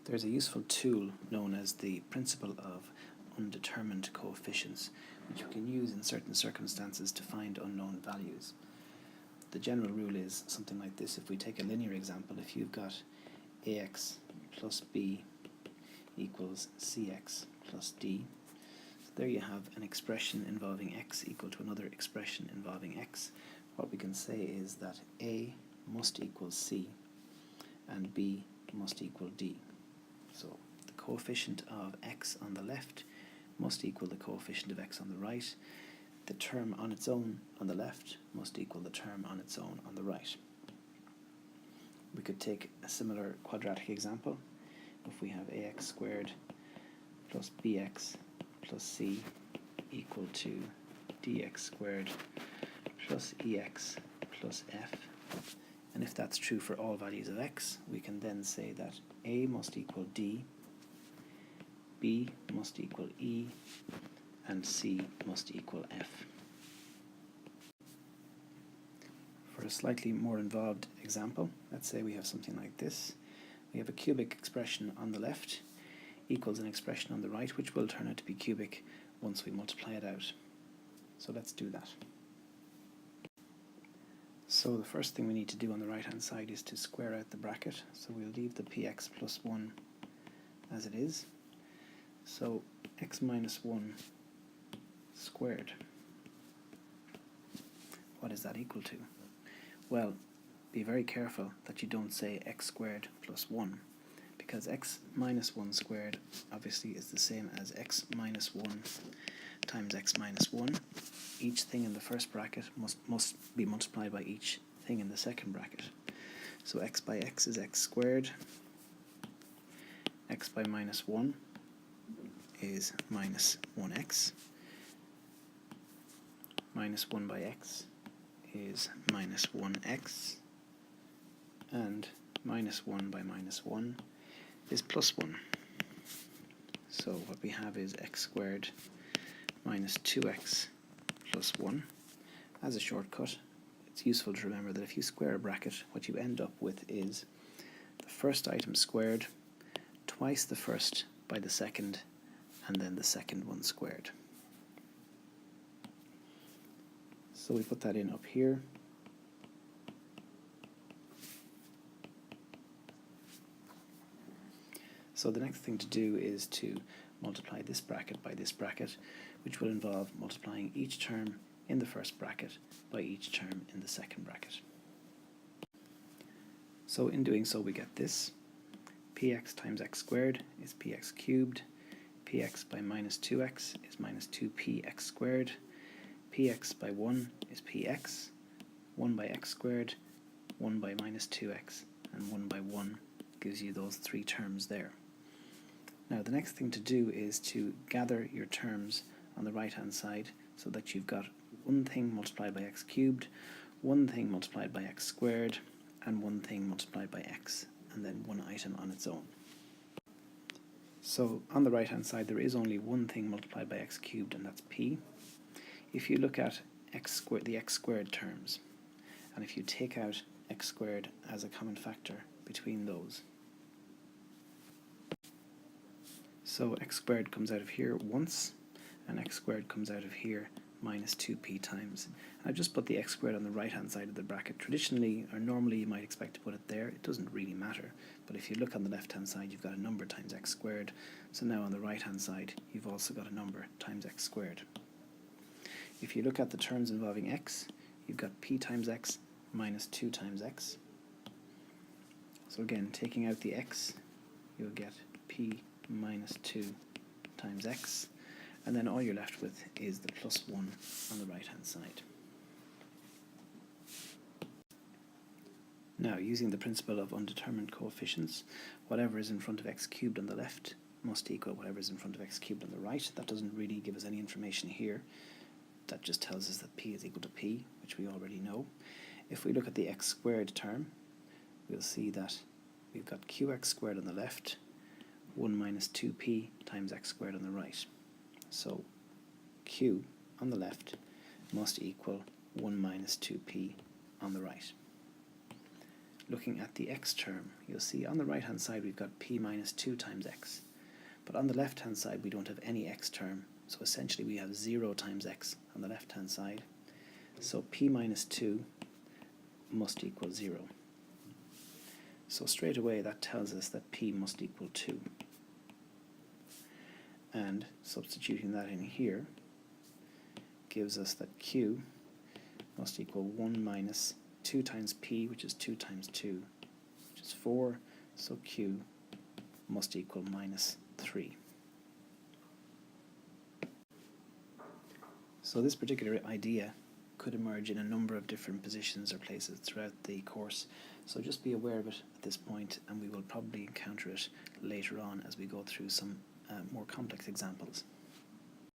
There's a useful tool known as the principle of undetermined coefficients, which we can use in certain circumstances to find unknown values. The general rule is something like this. If we take a linear example, if you've got ax plus b equals cx plus d, so there you have an expression involving x equal to another expression involving x. What we can say is that a must equal c and b must equal d. So the coefficient of x on the left must equal the coefficient of x on the right. The term on its own on the left must equal the term on its own on the right. We could take a similar quadratic example. If we have ax squared plus bx plus c equal to dx squared plus ex plus f, and if that's true for all values of x, we can then say that a must equal d, b must equal e, and c must equal f. For a slightly more involved example, let's say we have something like this. We have a cubic expression on the left equals an expression on the right, which will turn out to be cubic once we multiply it out. So let's do that. So the first thing we need to do on the right hand side is to square out the bracket. So we'll leave the px plus 1 as it is. So x minus 1 squared, what is that equal to? Well, be very careful that you don't say x squared plus 1, because x minus 1 squared obviously is the same as x minus 1 times x minus 1. Each thing in the first bracket must be multiplied by each thing in the second bracket. So x by x is x squared, x by minus 1 is minus 1x, minus 1 by x is minus 1x, and minus 1 by minus 1 is plus 1. So what we have is x squared minus 2x plus 1. As a shortcut, it's useful to remember that if you square a bracket, what you end up with is the first item squared, twice the first by the second, and then the second one squared. So we put that in up here. So the next thing to do is to multiply this bracket by this bracket, which will involve multiplying each term in the first bracket by each term in the second bracket. So in doing so we get this. Px times x squared is px cubed. Px by minus 2x is minus 2px squared. Px by 1 is px. 1 by x squared, 1 by minus 2x, and 1 by 1 gives you those three terms there. Now the next thing to do is to gather your terms on the right hand side so that you've got one thing multiplied by x cubed, one thing multiplied by x squared, and one thing multiplied by x, and then one item on its own. So on the right hand side there is only one thing multiplied by x cubed, and that's p. If you look at the x squared terms, and if you take out x squared as a common factor between those, so x squared comes out of here once, and x squared comes out of here minus 2p times. And I've just put the x squared on the right hand side of the bracket. Traditionally, or normally, you might expect to put it there. It doesn't really matter. But if you look on the left hand side, you've got a number times x squared. So now on the right hand side, you've also got a number times x squared. If you look at the terms involving x, you've got p times x minus 2 times x. So again, taking out the x, you'll get p minus 2 times x, and then all you're left with is the plus 1 on the right hand side. Now, using the principle of undetermined coefficients, whatever is in front of x cubed on the left must equal whatever is in front of x cubed on the right. That doesn't really give us any information here. That just tells us that p is equal to p, which we already know. If we look at the x squared term, we'll see that we've got qx squared on the left, 1 minus 2p times x squared on the right. So q on the left must equal 1 minus 2p on the right. looking at the x term, you'll see on the right hand side we've got p minus 2 times x, but on the left hand side we don't have any x term, so essentially we have 0 times x on the left hand side, so p minus 2 must equal 0. So straight away that tells us that p must equal 2. And substituting that in here gives us that q must equal 1 minus 2 times p, which is 2 times 2, which is 4, so q must equal minus 3. So this particular idea could emerge in a number of different positions or places throughout the course, so just be aware of it at this point, and we will probably encounter it later on as we go through some more complex examples.